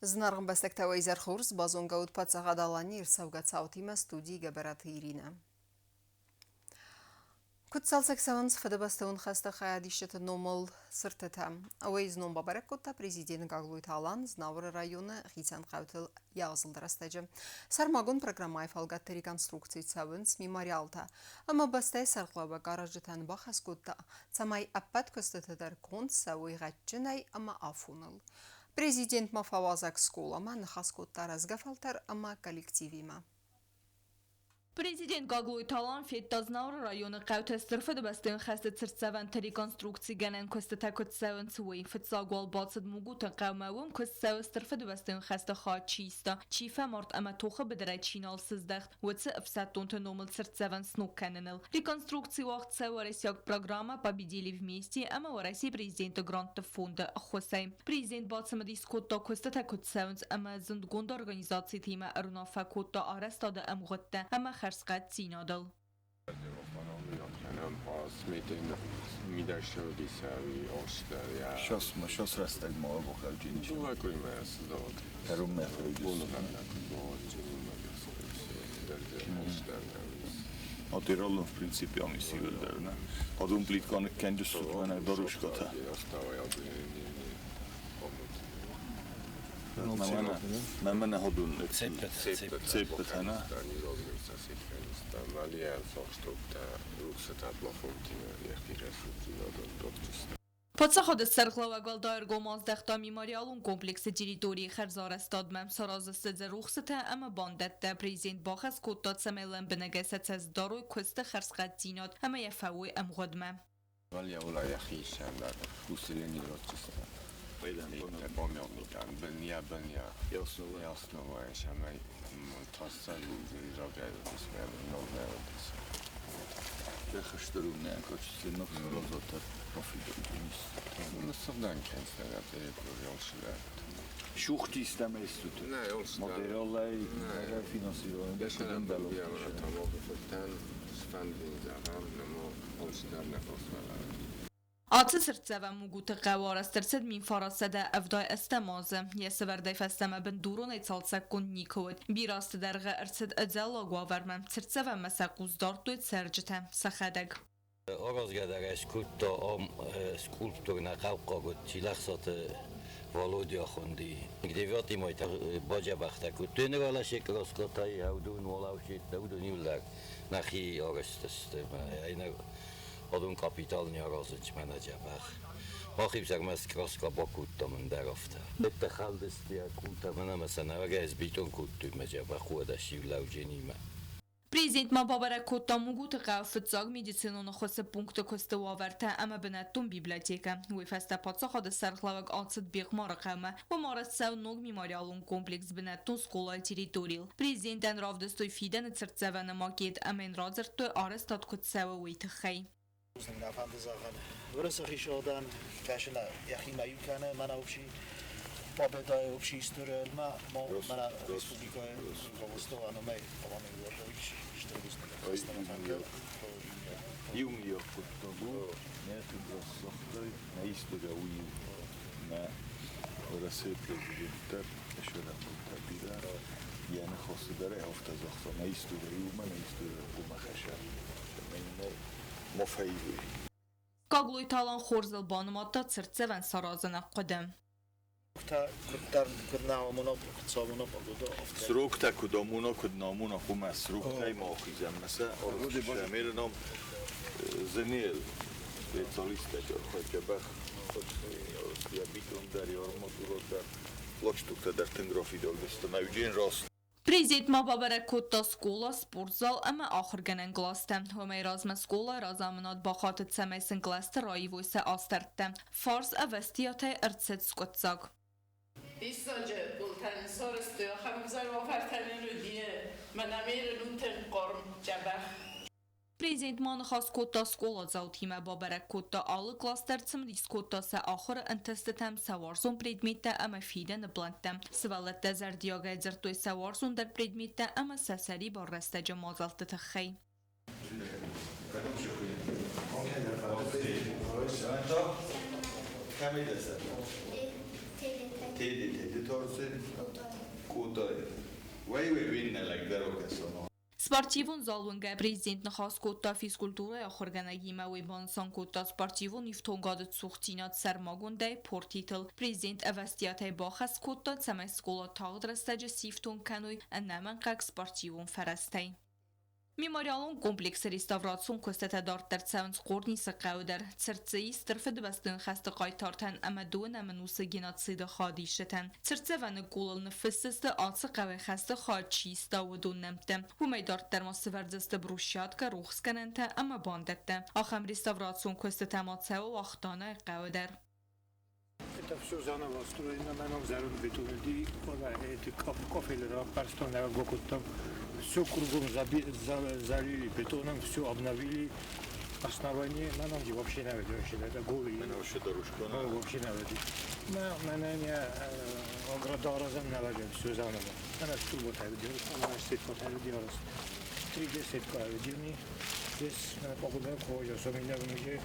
Знарган бастактавай зархурс базонгаут пацагадалани ирсавгацаутима студии габараты Ирина. Кутсалсак саванс фадабастаун хаста хаядишета номал сыртата. Ауэйз ном бабараккута президент Гаглуй Талан знавр района Хисан Хавтел язылдырастаджы. Сармагун программай фалгатты реконструкции саванс мемориалта. Ама бастай сарклава гаражытан бахаскутта. Цамай аппат костатадар конт савой гатчынай ама афунал. Президент мафавазак сколама нахаскутта разгафалтар ама коллективима. Президент Гаглуй Талан феттазнаур районы қаутастырфы бастын хасты цирцаван реконструкции ганан көсті көтсәуін суы. Фетсагуал бацыд мугутын қаумауым көстсәуістырфы бастын хасты ха чиста. Чифа март ама тоқы бідірі чиналсыздақ. Өтсі ыфсаттунты номыл цирцаван снук каныныл. Реконструкции вақт сәуаресяк программа победили вместе, ама вараси президенті гранты фонда Хосай. Президент бацымы дискотта көсті көтсәуінс ама зындгонда организации тема арунафа котта арастады амғытты. Ама خرسقت سینادل. شاس رستگ ما با خلجینی شد. Herum A Tirolon в принципе они сильны. Одум плиткан кендис сутвана дорушката. Мен hadun цепет hana. Подсаходы сархлавагал дайрго маздахта мемориалун комплексы территории Харзарастадмам саразыстыдзы рухсыта ама бандетта президент бахас коттат самайлан бінагасат саздаруй көсті харсқат динат ама яфауи амғадма. Валия ула яхишан да усилени ротчиста. Inte pomiomitan, benia. Jasno és amely tasszalúzni ragályozni mellett novvelődés. Behastarulnánk, hogy színnak szorozottat a figyelőnis. Szabdán kényszerűen tényleg jól szület. Suhtisztem észtut. Ne, jól szület. Materiallai finanszírozani. De se nem belőle a magafotán, spendingzában, nem a holszternek az vele. آتش سرتزاو موجود قوار استرسد من فراسده افدای استمازه یه سوردای فستمه بن دورون ایتالسا کن نیکود بیراست درغه ارسد ادزالا گوارمم سرتزاو مساقوز دارتوید سرجته سخدگ Orozgadagas kutta am skulptúrna qavqagut chilaxsat Volodya Xundi. Gdevati moita bajabachta kutun rola shekroskotai haudun volaushit haudun yullar nahi orastast ayna odun kapitalni arazich manajabach. Maxibsag mas kroska bakutta man darafta. Bette khaldestia kutta mana mesela gaz biton kuttu majabach khodashi laujinima. Президент Мабабара Котта Мугут Фцаг медицину хосе пункта костоварта ама бенаттун библиотека. Уйфаста подсохода сархлавак ацет бехмара кама ва марасау ног мемориалун комплекс бенаттун скола территорил. Президентан равдостой фиден церцевана макет амен разертой арестат котсава уйтхай. ورسخی شدن کشن یخی میکنه من اوشی پابدای اوشی استرال ما رسپوبلیکای روستوان و می آوامی وردویش اشتراکیست نگاه Júnior kuttabu, ne tudod szaktai, ne isztoga új, ne arra szép leződtek, és vele tudták bidára, ilyen hosszú, de rehafta zakta, ne isztoga jó, ne isztoga kumahese, semmi ma fejlő. Гаглуй Талан хорзал бануматта церцеван саразана қадам. Srokta kudamuna kudnamuna kuma srokta ma akizem mesela orada şemirnam zenil specialistek hogy bak ya bitum der yormaturot der loçtukta der tengrafidol beste mevcin rast. Президент Мабабара Котта скола спортзал ама ахырганан гласта. Хомай разма скола разамнат бахатет самайсын гласта раивойса астартта. Фарс авестиятай арцет скотсаг. Истаджа бултан сорсту хамзар вафартанен рудие манамир лутен корм жабах. Президент Манхас Котта скола заутима Бабара Котта алы кластерцем рис Коттасы ахыр антестетам саварсон предметта ама фиден блантам. Свалатта зардиага зертой саварсон дар предметта ама сасари баррастаджа мазалты тахай. Tedi torse kutoy. Way winna like darokesono. Սպարտիվուն զալունգա պրեզիդենտ նխաս կոտա ֆիզկուլտուրա ախորգանագիմա վեբանսան կոտա սպարտիվուն իվթոնգադը ծուղտինատ սարմագոնդայ պորտիտլ պրեզիդենտ ավաստիատայ բախաս կոտա ծամայ սկոլա թաղդրստաջը սիվթոն կանոյ աննաման կակ սպարտիվուն ֆարաստայ Մեմորիալուն կոմպլեքսը ռեստավրացիոն կոստատադար տրցավնց կորնի սղաուդար, ծրծեի ստրվը դվաստուն խաստը qaytartan ամադուն ամնուսը գենացիդը խադի շտան, ծրծավանը կուլıl նվսստը ացը qavay խաստը խadçi stavudun նմտը, հումեյդար termosı verdzestը բրուշյատկը ռուխսկանանտը ամա բանդետը, ախամ ռեստավրացիոն կոստատամացայով ախտանը qavudar. Это все заново строено, на нам зарон бетонный, эти кофелера, парстона, там все кругом залили бетоном, все обновили. Основание на нам вообще не видно, это голый. Вообще дорожка. Вообще не видно. На не ограда разом не видно, все заново. Она что вот это делает, она сетка это делает. 3D сетка видно. Здесь погода кожа, особенно в ниже,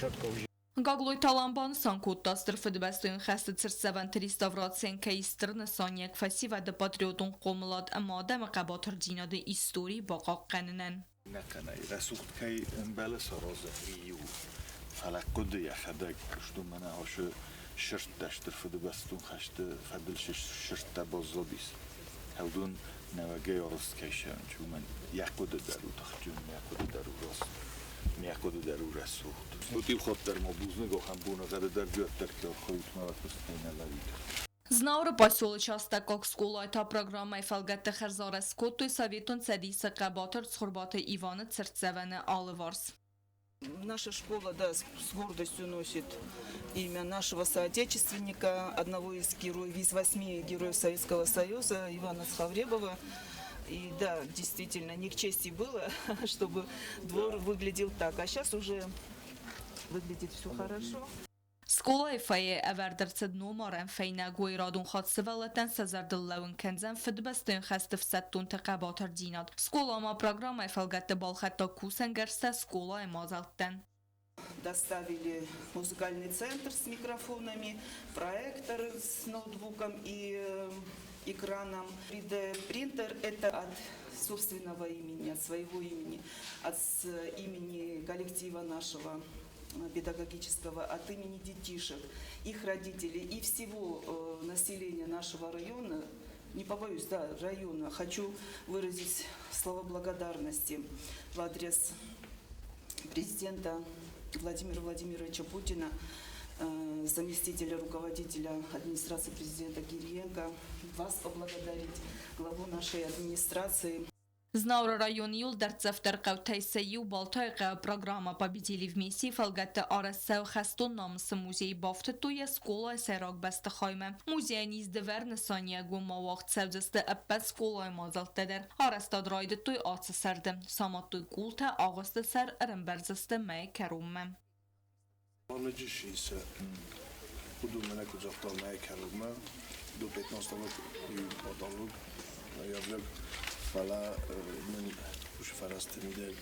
шатка уже. Գագլոյ տալամբան սանկուտ տաստրֆը դբաստույն խաստը ծրսավան տրիստավրացիեն կայիստրնը սանյակ ֆասիվա դը պատրիոտուն կոմլատ ամադը մկաբաթր ջինադը իստորի բաղաղ qanınan. نکنه رسوخت که بله سرازه ایو فلقد یخدک کشتو منه هاشو شرط داشتر فده بستون خشته فدلش شرط بازا بیس هودون نوگه یارست کشن چون من یکود درو تخجون یکود درو راست یکود درو رسوخت دوتیب خود در ما بوزنگاه هم بونه غره در بیاد در که خواهیت موقت اینه لوید Знаура поселок частакок скула это программа Эфалгатта Харзара Скотту советун цадиса Кабатор Цхурбата Ивана Церцевана Алыварс. Наша школа, да, с гордостью носит имя нашего соотечественника, одного из героев, из 8 героев Советского Союза, Ивана Схавребова. И да, действительно, не к чести было, чтобы двор выглядел так, а сейчас уже выглядит все хорошо. Скола Эфае Эвердерцед номарен Фейна Гуйрадун Хатсевалатен Сазардыллаун Кензен Фидбастын Хастов Саттун Текабатар Динат. Скола ма программа Эфалгатта Балхатта Кусенгерста Скола Эмазалтен. Доставили музыкальный центр с микрофонами, проектор с ноутбуком и экраном. 3D-принтер это от собственного имени, от своего имени, от имени коллектива нашего педагогического, от имени детишек, их родителей и всего населения нашего района, не побоюсь, да, района, хочу выразить слова благодарности в адрес президента Владимира Владимировича Путина, заместителя руководителя администрации президента Кириенко, вас поблагодарить, главу нашей администрации. Знаура район юл дерцефтер Каутайсею Балтайка программа победили вместе Фалгатта Арасау Хастон намысы музей бафтетуя скола Сайрак Бастахайме. Музей низдевер Сания Гумавах Цевдесте Эппет скола Мазалтедер. Арастад райдетуй Ацесерде. Саматтуй Култа Агасте Сер Ремберзесте Мэй Керуме. Anlıcı Udumene kucaklamaya kelime, do 15 adamlık, yazık falan, bu farastemide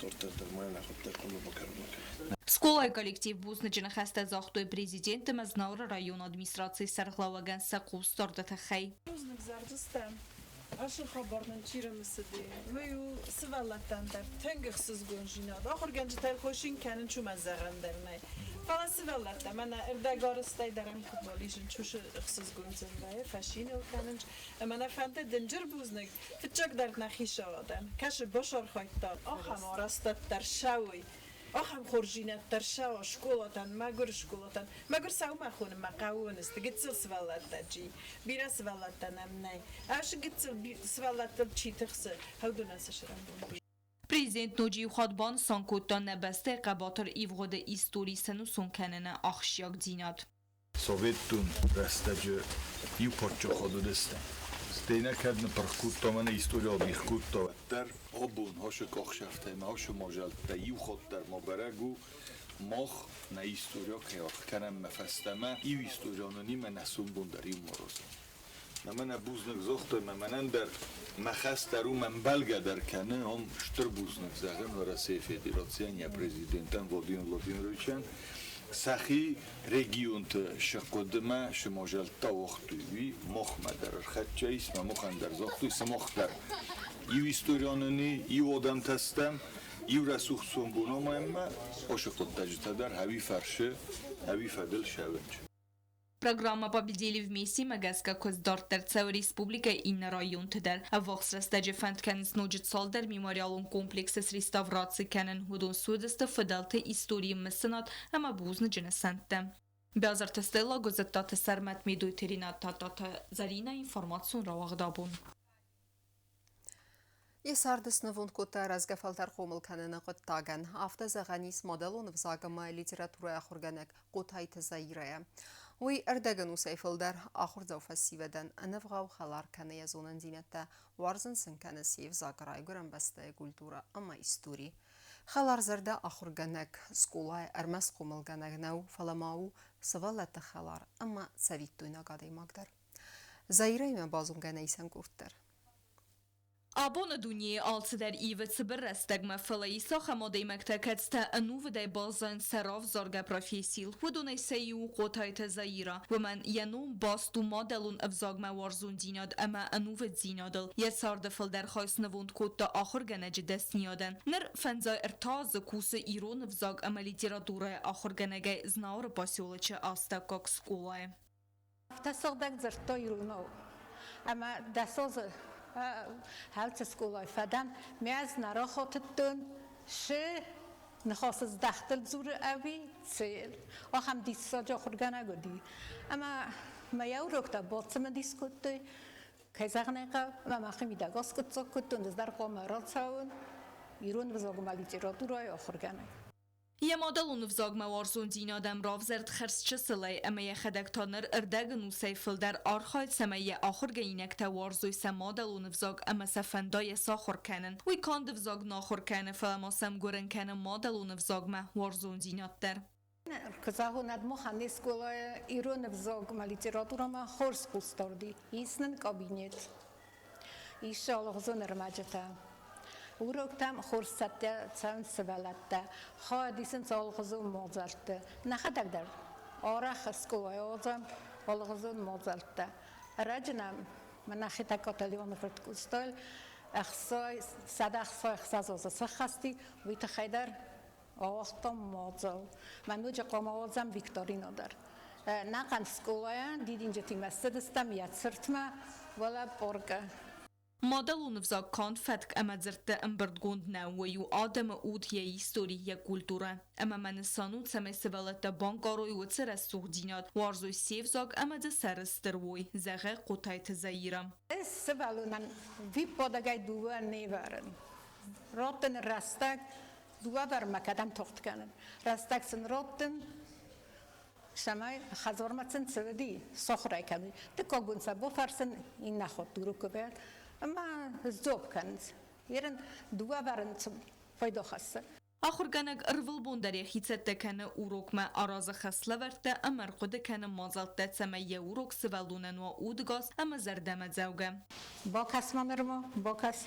tortertermayla hatta konu bakarmak. Скола коллектив Буснычина хаста захтой президента Мазнаура район администрации Сархлаваган Сакус Тordатахай. Бузнак зардыстан. Ашын хабарнан чиремсиди. Ваю сивалаттандар тенгихsiz гонжинад. Ахыр генжитер хошин канин чума загандернай. Falan sivallatta. Mana erdagaristay daram futbolişin çuşu ixsiz gonzendaya fashin elkanınç. Mana fante dincir buznak. Fitchak dert naxişadan. Kaşı başar khaytdan. Axam arastat dar shawi. Axam khorjinat dar shaw şkolatan, magur şkolatan. Magur saw ma khunum maqawun ist. Gitsil sivallatta ji. Bira sivallatta namnay. Aş gitsil sivallatta çitixsi. Hawduna sashram bu. Президент Ноджи Хадбан Санкоттан небесте Кабатар Ивгода истории сенусон канена ахшяк динат. Советтун растаджи ю порчо ходу десте. Стейна кадна паркутта мана история бихкутта. Тер обун хошек ахшафте ма хошу можалта ю хоттер мабарагу мох на история кеох канам мфастама ю историяну нима насун бундар ю мороз. من بوزنک زخته من در مخست در او من بلگه در کنه هم شتر بوزنک زغن و رسه فدراسیون یا پرزیدنتان ولادیمیر ولاودیمیرویچن سخی رегионт شقدمه شماجلتا وقتوی مخمدر خدچایس ما مخندر زاختوی سمختر یو استوریانونی یو آدم تستم یو رسوخ سنبونا مهمه باشه خود تجتدر هوی فرشه هوی فدل شونج Программа «Победили вместе» Магаска Коздортер цел республика и на район Тедер. А вокс растеджи фанткан снуджит солдер мемориалон комплекса с реставрацией канен худон судеста фаделте истории месенат ама бузна дженесенте. Бязарта стела газетата сармат медуй терина татата зарина информацион равагдабун. Եսարդսնվունդ կոտար ազգավալտար խոմլքանենը qıttagən hafta zəğənis modelon vzagımı literaturaya xurganek qotaytı zayiraya. Uy erdəgən usayfıldar axur zavfasivədən anıvğav xalar kanı yazonun dinətdə varzın sınkənə sev zaqıray görən bəstəyə kultura ama isturi. Xalar zərdə axurganek skolay ərməz xomılganek nəv falamau sıvalatı xalar ama savit duyna qadaymaqdar. Zayirayma bazungənə isən qurtlar. Abona dunye altı der ivet sıbır restagma falayisa xamoday mekteketste anuveday bazan serav zorga profesil hudunay sayu qotayta zayira ve men yanum bastu modelun avzagma warzun dinad ama anuvet zinadal yesarda fil der xaysnavund kotta axır ganaj desniyadan ner fenza irtaz kuse iron avzag ama literatura axır ganage znaur pasiolache asta kok skolay. Tasogdak zerto iruno ama dasoz هالت سکولای فدم میز نراخوتتون شه نخواست دختل زور اوی سیل آخم دیسا جا خورگانه گودی اما ما یو روکتا باطمه دیس کتی که زغنه قو ما مخی میدگاز کتزا کتون در قامرات ساون ایرون بزاگم علیتی را دورای آخورگانه یه مادلون وزاگما وارزون دینادم راف زرد خرس چه سلی اما یه خدکتانر اردگن و سیفل در آرخاید سما یه آخر گینک تا وارزوی سم مادلون وزاگ اما سفندای ساخر کنن وی کاند وزاگ ناخر کنه فلما سم گرن کنه مادلون وزاگما وارزون دیناد در کزاهوند مخانی سکولای ایرون وزاگما لیتراتورا ما خورس بستاردی ایسنن کابینت ایشال غزون رمجتا ورقتم خورسته سان سوالته خادیسن سالغزون مازلته نخدک در آرخ سکوای آزم آلغزون مازلته رجنم من نخیت کاتلیون فرد کستال اخسای صد اخسای خساز سخستی ویت خیدر آستم مازل من نوچ قام آزم ویکتورینا در نقن سکوای دیدین جتی مستدستم یاد سرتما ولا پرگه مادلون وزاگ کاند فتک اما زرده امبردگوند نویو آدم اود یه ایستوری یه کلتوره اما من سانود سمه سوالت دا بانکاروی و تسر از سوخ دیناد وارزوی سیف زاگ اما دا سرستروی زغه قطعی تزاییرم سوالونن وی پادگای دوه نیورن راتن رستگ دوه بر مکدم تخت کنن رستگ سن راتن شمای خزارمتسن سودی سخرای کنی تکاگون سبو فرسن این نخواد دورو کبید اما زوب کنز یرن دوه برن فایده خسته آخر گنگ ارول بوندری خیتت کنه اوروک ما آراز خسله ورده امر خود کنه مازالت تسمه یه اوروک سوالونن و اودگاز اما زردمه زوگه با کس ما مرمو با کس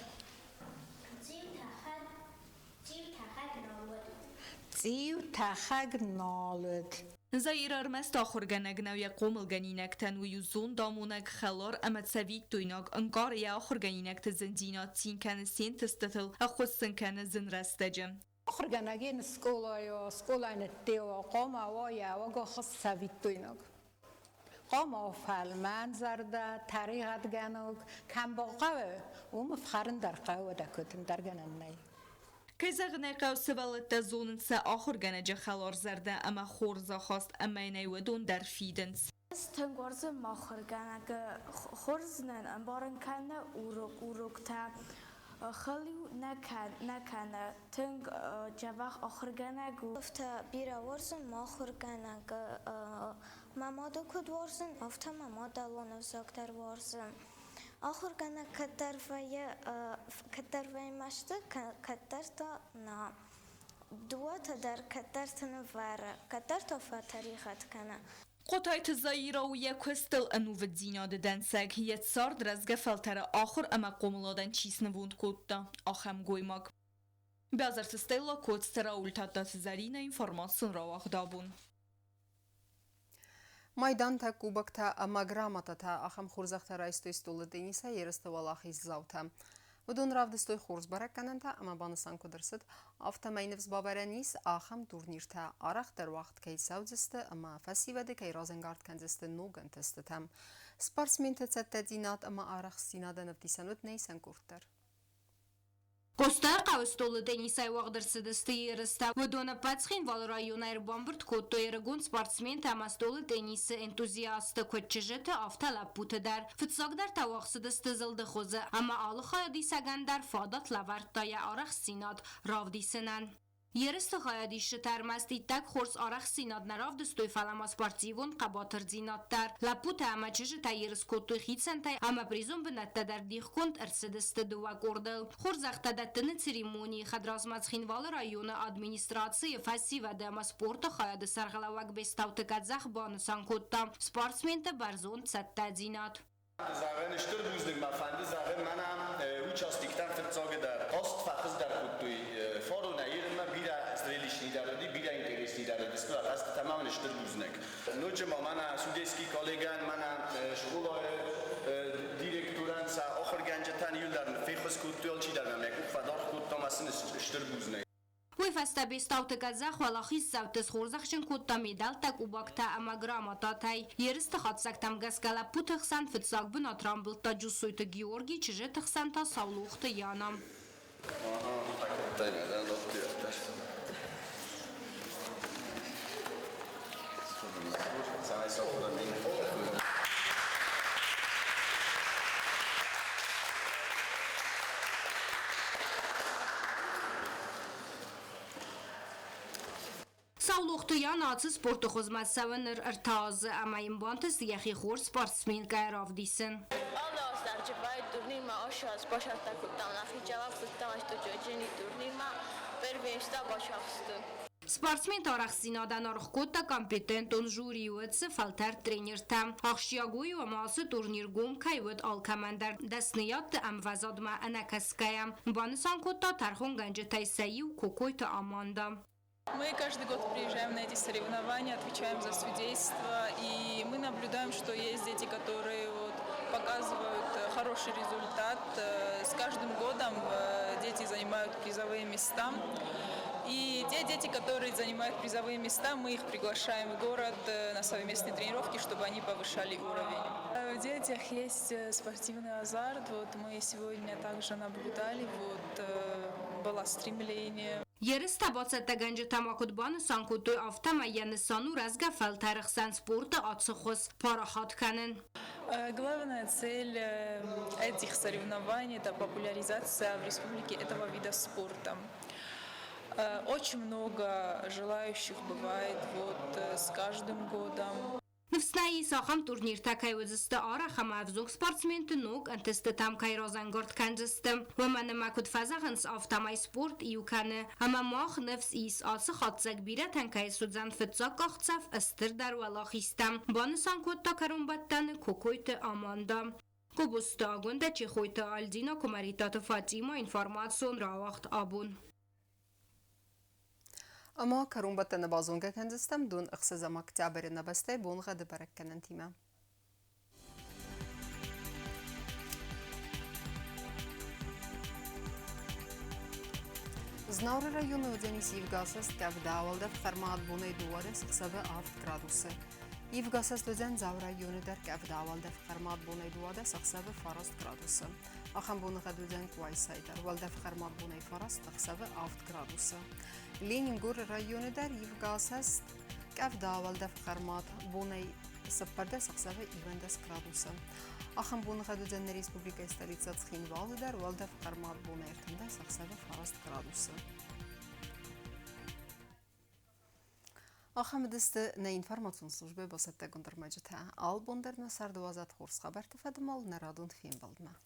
زیو تخگ نالد زایر ارمست آخر گنگ نوی قومل گنینک تنوی زون دامونک خلار امت سوید دویناک انگار یا آخر گنینک تزندینات تین کنه سین تستتل اخوستن کنه زن رستجم آخر گنگین سکولای نتیو قوم آوایا وگا خست سوید دویناک قوم آفالمن زرده طریقت گنوک کم باقوه مفخرن در قوه دکتن در گنن نی کزغنه قو سوالت دا زونن سا آخر گنجه خلار زرده اما خورزا خواست اما نیودون در فیدنس تنگورز ما خورگنگ خورزنن انبارن کنه اوروک تا خلیو نکنه تنگ جواخ آخرگنگ افتا بیرا ورزن ما خورگنگ مامادو کد ورزن افتا مامادالون زاکتر ورزن آخر کنه کتر وی مشته کتر تا نه دو تا در کتر تنواره کتر تا فتریخت کنه قطعی تزاییره و یک استل انوو دیناد دنسگ هیت سارد رزگه فلتر آخر اما قوملادن چیس نووند کود دا آخم گویماگ بیازر تستیلا کود سترا اولتاد دا تزارین اینفرماسون را واخدابون Майданта кубокта амаграматата ахам хурзахта райстой столы Дениса ерестовала хиззаута. Будун равдыстой хурз бараккананта амабанысан кудырсыд автомайнывз бабаранис ахам турнирта арахтар вақт кейсаудзысты ама фасивады кей розенгард канзысты ногантыстытам. Спортсменты цаттадинат ама арах синаданып дисанут нейсан курттар. Костар қавыстолы Денисай вағдырсыдысты ерісті. Өдоны пәтсхин валрайонайр бомбырт көтті ерігін спортсмен тамастолы Денисы энтузиасты көтчіжеті авталап бұтыдар. Фытсағдар тавақсыдысты зылды қозы, ама алықая дисагандар фадат лаварттая арақ синат равдисынан. Ерісті қая диші тәрмәсті иттәк хорс арақ синадна равдыстой фалама спортивон қабатыр зинаттар. Лапута ама чыжы та еріс көтті хитсантай, ама призон бінәттәдәр дихконт әрсідісті дуа көрді. Хорзақтадаттыны церемонии Хадразмацхинвалы районы администрации фасивады ама спорты қаяды сарғалавак бестауты кадзақ банысан көтті. Спортсменті барзон цәтті зинат. Zagen Stürbusling ma fand Sachen manam участниктар ферцоге дар ост фахыз дар куттуй фору на ирма бира зрелищ нидароди бира интерес нидароди скла аст тамаман Stürbusnek. Ноче мана судейский коллеган мана школа директоран са охорганжатан юлдарны фехос куттуй чи дар мамлек фадар куттамасын Stürbusnek. Ой фаста бестауты казах валахис савтыз хорзахшын кутта медал так убакта ама грамота тай. Ерісті қатсак там гаскала путықсан фытсак бұн атрамбылта джусуйты Георгий чыжы тықсан та саулуқты янам. Саулуқты ян ацы спорты хозматсавыныр ыртазы амайын бантыз яхи хор спортсмен гайравдисын. Спортсмен тарах синадан арх котта компетент он жюри уэтсы фалтар тренер там. Ахшиягуи ва маасы турнир гум кайвет алкамандар дасният ам вазадма анакаскаям. Банысан котта тархон ганджи тайсаи кокойта аманда. Мы каждый год приезжаем на эти соревнования, отвечаем за судейство, и мы наблюдаем, что есть дети, которые показывают хороший результат. С каждым годом дети занимают призовые места. И те дети, которые занимают призовые места, мы их приглашаем в город на совместные тренировки, чтобы они повышали уровень. В детях есть спортивный азарт. Мы сегодня также наблюдали, было стремление. Еріста бацетті гәнжі тамакуд баны санкутой автама яны сану разга фалтарықсан спорта атсықыз парахат кәнін. Главная цель этих соревнований – это популяризация в республике этого вида спорта. Очень много желающих бывает с каждым годом. Нفسنایی ساخم تورنیر تکای وزست آره خم افزوک سپورتسمنت نوک انتست تام کای رازنگارد کنجستم و من مکود فزاقنس آفتامای سپورت ایو کنه اما ماخ نفس ایس آتس خاطزک بیره تنکای سودزن فتزاک آختصف استر در ولاخیستم بانسان کود تا کرون بدتن کوکویت آماندم گوبست آگونده چی خویت آلدینا کماریتات فاتیما اینفارماتسون را وقت آبون اما کرون بطن بازونگه کنزستم دون اخصازم اکتابر نبسته بونغه دبرک کنن تیمه. Знаур районы өденис Евгасас кәвдауалда фармат буны дуады сықсабы 6 градусы. Евгасас өден Заур районы дәр кәвдауалда фармат буны дуады сықсабы 4 градусы. Ахам буны ғадуден Куайсайдар, валда фармат буны фарас сықсабы 6 градусы. Ленингур районы дәр Евгасас кәвдауалда фармат буны сыппарда сықсабы 20 градусы. Ахам буны ғадуден республика столица Цхинвалы дәр валда фармат буны ертінде сықсабы 4 градусы. Ахам дісті на информацион службе басатта гондармаджыта. Ал бондарна сардуазат хорс хабар тефадымал нарадун фен балдына.